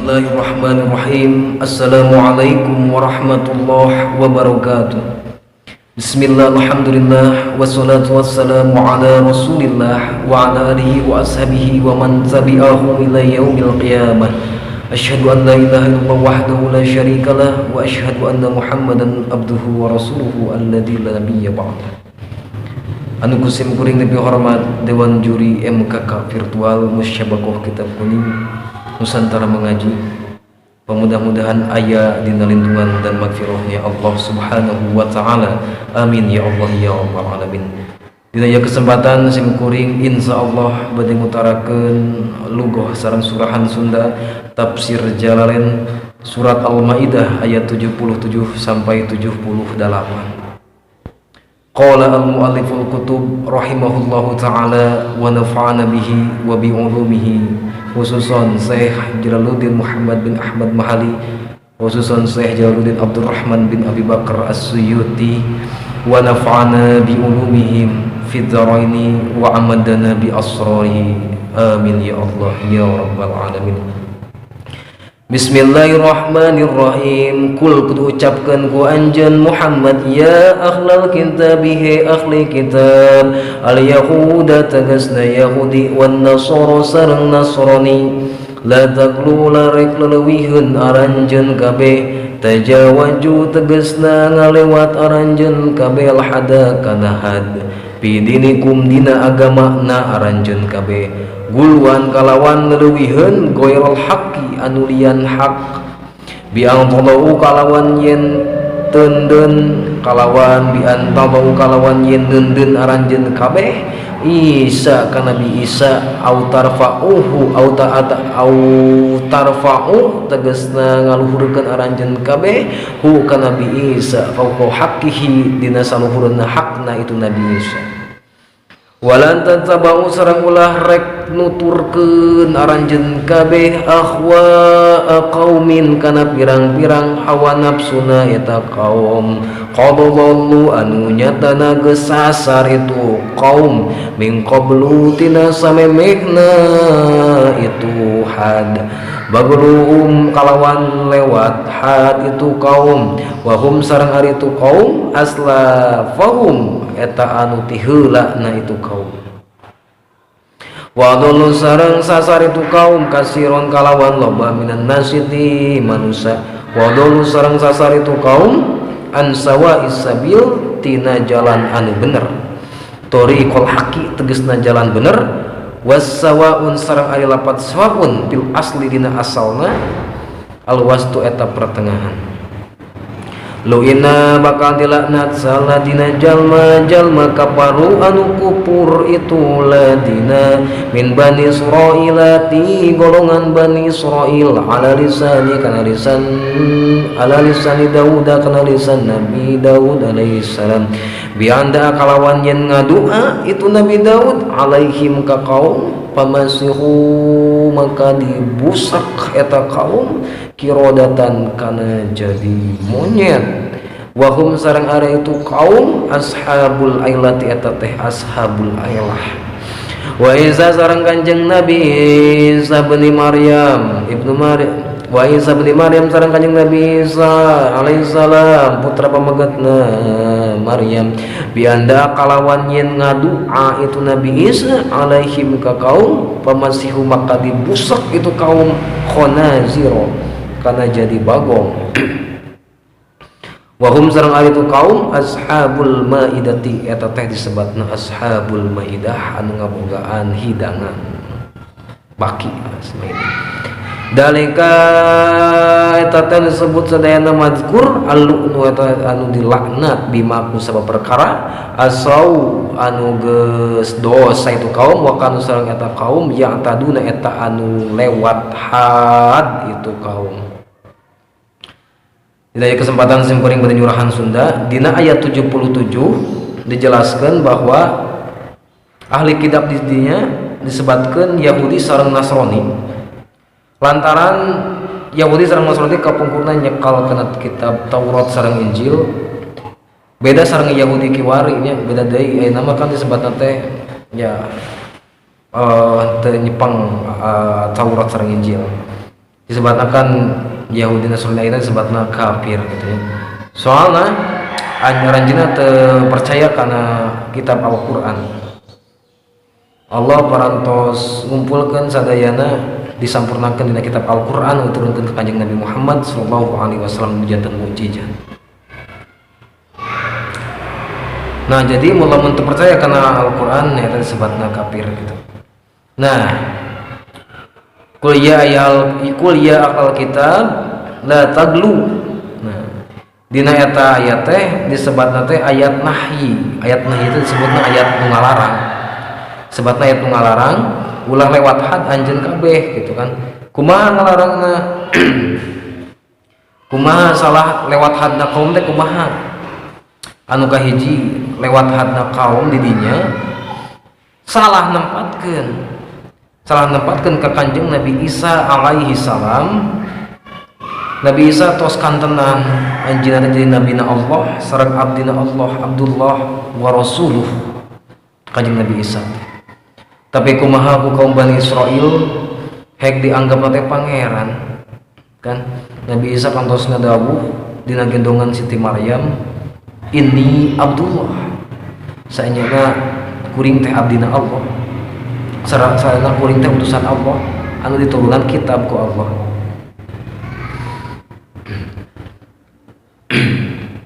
Bismillahirrahmanirrahim. Assalamualaikum warahmatullahi wabarakatuh. Bismillah, alhamdulillah, wassalatu wassalamu ala rasulillah wa ala alihi wa ashabihi wa man tabi'ahu ila yaumil qiyamah. Asyhadu an la ilaha illallah wahdahu la syarikalah wa asyhadu anna muhammadan abduhu wa rasuluhu alladzi la nabiyya ba'da. Anu kusim kuring lebih hormat Dewan Juri MKK Virtual Musyabakoh Kitab Kuning Nusantara Mengaji. Mudah-mudahan aya dina lindungan dan magfirahnya Allah Subhanahu wa taala. Amin ya Allah ya rabbal alamin. Dina aya kesempatan sim kuring insyaallah bade ngutarakeun lugoh sareng surahan Sunda tafsir Jalalain surat Al-Maidah ayat 77 sampai 78. Qala al-mualliful kutub rahimahullahu ta'ala wa nafa'ana bihi wa bi'ulumihi, khususan Syekh Jalaluddin Muhammad bin Ahmad Mahali, khususan Syekh Jalaluddin Abdurrahman bin Abi Bakar As-Suyuti, wa nafa'ana bi'ulumihim fid dharaini wa amadana bi asrarihi. Amin ya Allah ya rabbal alamin. Bismillahirrahmanirrahim. Kul kudu ucapkan ku anjeun Muhammad ya akhlal kitabihi ahli kitab al yahuda tegasna yahudi wan nasara sareng nasrani la taqlu larek leuwihun aranjeun kabeh tajawaju tegasna ngalewat aranjeun kabeh hada kana had bidinikum dina agamana aranjeun kabeh gulwan kalawan leuwihun goirul haqqi anulian hak biang tadau kalawan yen tenden kalawan bian tadau kalawan yen tenden aranjeun kabeh Isa kana Nabi Isa au tarfa'uhu au ta'ata au tarfa'u tegasna ngaluhurkeun aranjeun kabeh hu kana Nabi Isa fauqa haqqihi dina saluhurna hakna itu Nabi Isa. Walan tatabau sareng ulah rek nuturkeun aranjeun kabeh ahwa qaumin kana pirang-pirang hawa nafsuna eta kaum qadallu anu nyatana geus sasar itu kaum min qablu tina samemehna itu had bagluhum kalawan lewat had itu kaum wahum sareng ari itu kaum aslafahum eta anu ti heulana itu kaum wa dulu sareng sasar itu kaum kasiron kalawan loba minan nasiti manusia wa dulu sareng sasar itu kaum ansawa isabil tina jalan anu bener thoriqul haqi tegasna jalan bener wassawaun sareng ari lapat sawaun bil asli dina asalna alwastu eta pertengahan. Lu'ina bakal dilaknat saladina jalma kaparu anu kupur itu ladina min bani Israilati golongan bani Israil ala lisani kana lisan ala lisani Daud kana lisan Nabi Daud alaihi salam bianda kalawan yen ngadua itu Nabi Daud alaihim ka kaum pamasihu maka dibusak eta kaum kirodatan kana jadi monyet wahum sareng are itu kaum ashabul ailati eta teh ashabul ailah wa Isa sareng kanjeng Nabi Isa bin Maryam ibnu Maryam wa Isa bin Maryam sareng kanjeng Nabi Isa alaihi salam putra pamegatna Maryam bianda kalawan yen ngadua itu Nabi Isa alaihim ka kaum pamasihu maka dibusak itu kaum khonaziro kana jadi bagong wahum sareng ari itu kaum ashabul maidati eta teh disebatna ashabul maidah anu ngabogaan hidangan baki dalika eta teh disebut sadayana mazkur al-lu'nu eta anu dilaknat bima ku sabab perkara asau anu geus dosa itu kaum wa kanu sareng eta kaum yang taduna eta anu lewat had itu kaum. Dina kesempatan simkuring pada nyurahan Sunda dina ayat 77 dijelaskan bahwa ahli kitab didinya disebutkan Yahudi sareng Nasrani lantaran Yahudi sareng Nasrani kapungkurna nyekal kana kitab Taurat sareng Injil beda sareng Yahudi kiwari nya beda deui nama kan disebutna teh ya teu nyepang Taurat sareng Injil disebutkan Yahudi Nasrani itu disebutna kafir gitu ya. Soalnya anjuranjeunna teu percaya karena kitab Al-Qur'an. Allah parantos ngumpulkeun sadayana disampurnakeun dina kitab Al-Qur'an diturunkeun ka Kanjeng Nabi Muhammad sallallahu alaihi wasallam janten mukjizat. Nah, jadi mun teu percaya karena Al-Qur'an eta disebutna kafir gitu. Nah, Qul ya ahlal kitab la taglu. Nah, dina eta ayat teh disebutna teh ayat nahyi. Ayat nahyi itu disebutna ayat nu ngalarang. Sebutna ayat nu ngalarang ulah lewat had anjeun kabeh gitu kan. Kumaha ngalarangna? Kumaha salah lewat hadna kaum teh kumaha? Anu kahiji lewat hadna kaum di dinya salah nempatkeun ka Kanjeng Nabi Isa alaihi salam. Nabi Isa tos kantenan anjeunna jadi nabina Allah sareng abdina Allah Abdullah wa rasuluh Kanjeng Nabi Isa. Tapi kumaha ku kaum Bani Israil hek dianggap teh pangeran kan. Nabi Isa kantos ngadawuh dina gendongan Siti Maryam, inni Abdullah, saenyana kuring teh abdina Allah, sarana kuring teh utusan Allah anu diturunan kitab ku Allah.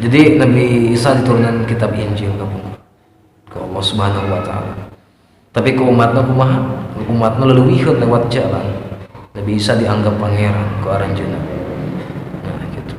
Jadi Nabi Isa diturunan kitab Injil ku Allah Subhanahu wa taala. Tapi ku umatna kumaha? Umatna leuwihkeun lewat jalan. Nabi Isa dianggap pangeran ku aranjeunna. Nah, gitu.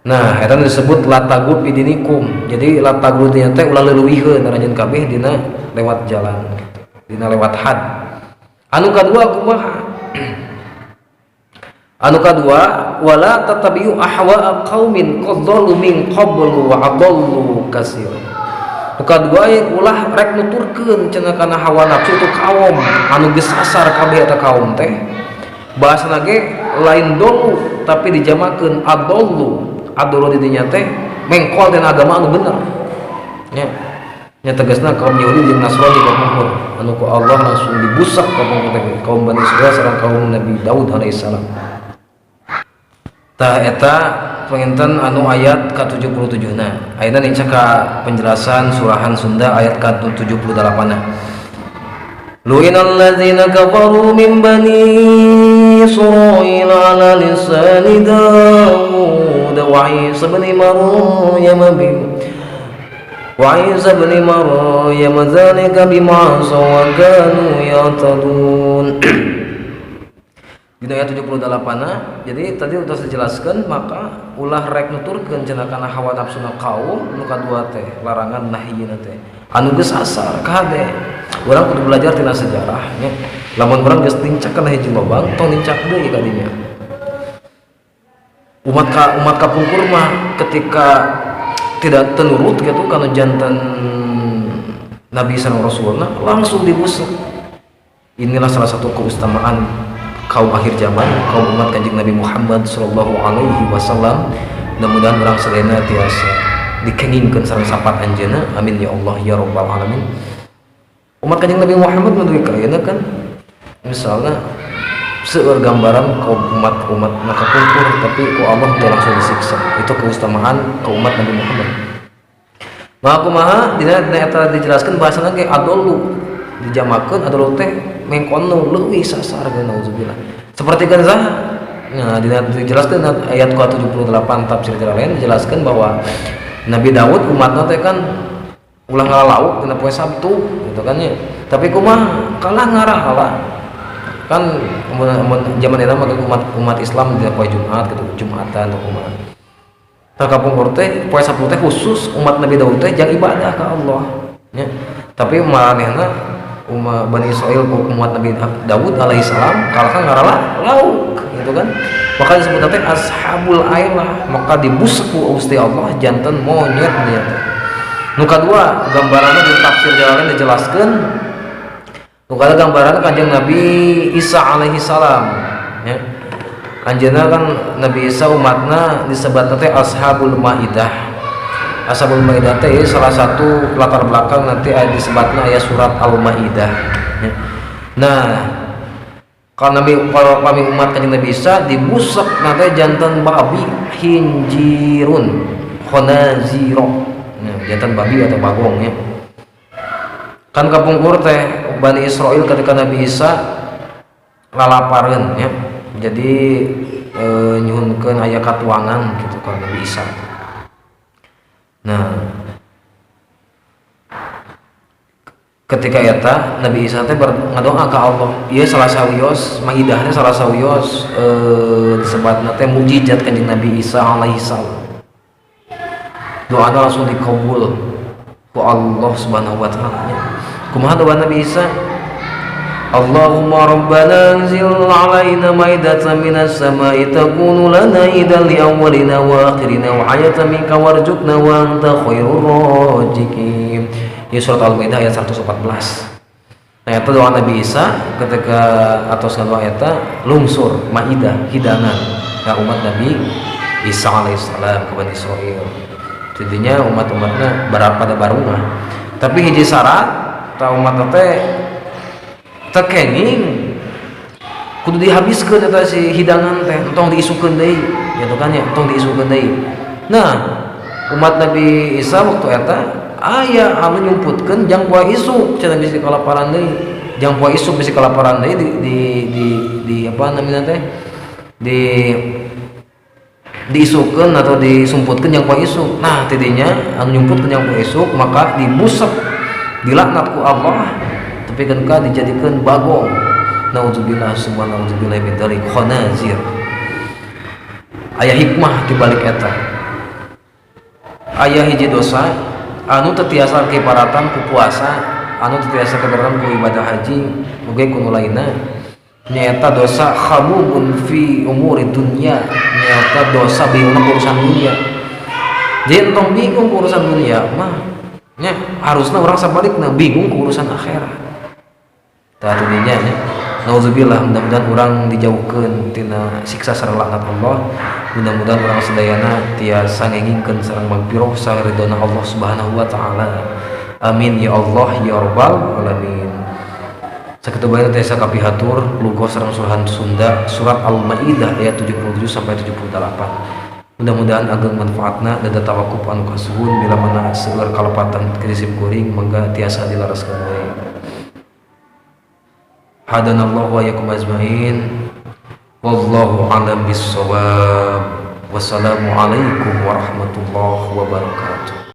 Nah, eta disebut latagub idinikum. Jadi latagub nya teh ulah leuwihkeun aranjeun kabeh dina lewat jalan gitu. Dina lewat had. Anu kadua kumaha? Anu kadua wala tatabi'u ahwa'a qaumin qad dhallu min qablu wa adallu katsira. Nu kadua ulah rek nuturkeun cenah kana hawa nafsu itu kaum anu geus asar kabeh eta kaum teh. Bahasana ge lain dolu tapi dijamakeun adallu. Adallu di dinya teh mengkol dina agama anu bener. Nya. Nya tegasna kaum Yahudi jeung Nasrani kafir anu ku Allah langsung dibusak kaum Bani Israil sareng kaum Nabi Daud alaihissalam. Tah eta penginten anu ayat ke-77 na. Ayeuna nica ka penjelasan surahan Sunda ayat ke-78 na. Lu'inal ladzina kafaru min bani Israil ala lisani Daud wa Isa ibn Maryam dzalika bima asaw wa kanu ya'tadun. Di ayat 78 na, jadi tadi udah dijelaskan maka ulah rek nuturkeun cenah kana hawa nafsuna kaum nu kadua teh larangan nahyina teh anu geus asar kabeh. Urang kudu belajar tina sejarah nya. Lamun urang geus nincak kana hiji lobang tong nincak deui ka dinya. Umat kapungkur mah ketika tidak tenurut gitu kana jantan Nabi sallallahu alaihi wasallam langsung dibusuk. Inilah salah satu keutamaan kaum akhir zaman, kaum umat Kanjeng Nabi Muhammad sallallahu alaihi wasallam. Mudah-mudahan urang sadayana tiasa dikengingkeun sareng sapat anjeunna, amin ya Allah ya rabbal alamin. Umat Kanjeng Nabi Muhammad menduwi kayeuna kan misalnya seueur gambaran kaum umat maka kumpul tapi ku Allah teu langsung disiksa. Itu keutamaan kaum umat Nabi Muhammad. Maka kumaha dina eta dijelaskeun bahasana ge adallu dijamakeun adallu teh mengkono leuwih sasar nauzubillah. Seperti kan saha? Nah, dijelaskan ayat ke-78 tafsir lain dijelaskan bahwa Nabi Daud umatna teh kan ulah ngalauk dina poe Sabtu gitu kan ya. Tapi kumaha kalah ngarahala. Kan zaman eta mah umat Islam dina poe Jumat gitu, Jumatan atau kumaha. Tah kapungkur teh poe Sabtu teh khusus umat Nabi Daud teh jang ibadah ka Allah nya. Tapi maranehna umat Bani Israil umat Nabi Daud alaihissalam kalah ngarala lauk gitu kan. Maka disebut teh ashabul ailah, maka dibusuk ku Gusti Allah janten monyet nya. Nu kadua gambaranna di tafsir jalan dijelaskeun. Nu kadua gambaranna Kanjeng Nabi Isa alaihissalam ya. Anjeunna kan Nabi Isa umatna disebut teh ashabul maidah. Ashabul Maidah teh salah satu latar belakang nanti aya disebutna aya surat Al-Maidah. Nah, kalau kami umat kanjeng Nabi Isa dibusak nanti jantan babi hinjirun khonaziro. Nah, jantan babi atau bagong ya. Kan kapungkur teh Bani Israel ketika Nabi Isa lalapareun ya. Jadi nyuhunkeun aya katuangan gitu ka Nabi Isa. Nah, ketika eta Nabi Isa teh ngadoa ka Allah, ieu salah sawios maidahna salah sawios disebutna teh mukjizat kanjeng Nabi Isa alaihi salam. Doana langsung dikabul ku Allah Subhanahu wa taala. Kumaha doa Nabi Isa? Allahumma rabbana anzil alaina maidatan minas samai takunu lana idan li awwalina wa akhirina wa ayatan minka warzuqna wa anta khairur raziqin. Ini surat Al-Maidah ayat 114. Nah, itu doa Nabi Isa ketika atas doa eta lungsur maidah hidangan ka umat Nabi Isa alaihissalam ke Bani Israil. Jadinya umat-umatnya pada barungah. Tapi hiji syarat ta umat teh tekenging kudu dihabiskeun eta si hidangan teh entong diisukeun deui gitu kan ya, entong diisukeun deui. Nah, umat Nabi Isa waktu eta aya anu nyumputkeun jang poe isuk cenah bisi kalaparan deui. Jang poe isuk bisi kalaparan deui di apa namanya teh? Diisukeun atau disumputkeun jang poe isuk. Nah, tidinya anu nyumputkeun jang poe isuk maka dibusek dilaknat ku Allah. Tapi kan dijadikan bagong. Nauzubillah subhanahu nauzubillah min dzalik khanazir. Aya hikmah di balik eta. Aya hiji dosa anu teu tiasa kiparatan ku puasa, anu teu tiasa kiparatan ku ibadah haji, muga ku lainna. Nyaeta dosa khabubun fi umuri dunya, nyaeta dosa bingung urusan dunia. Jadi entong bingung urusan dunia mah nya harusna urang sabalikna bingung urusan akhirat. Tah dunia nya nauzubillah, mudah-mudahan urang dijauhkeun tina siksa sareng laknat Allah. Mudah-mudahan urang sadayana tiasa ngengingkeun sareng magfirah sareng ridona Allah Subhanahu wa taala. Amin ya Allah ya rabbal alamin. Sakitu bae tiasa kapihatur lugo sareng Surhan Sunda surat Al-Maidah ayat 77 sampai 78. Mudah-mudahan ageng manfaatna dan tawakuf anu kasuhun bila mana seueur kalepatan krisip kuring mangga tiasa dilaraskeun wae. Hadanallahu wa iyyakum ajmain. Wallahu a'lam bis-shawab. Wassalamu alaikum warahmatullahi wabarakatuh.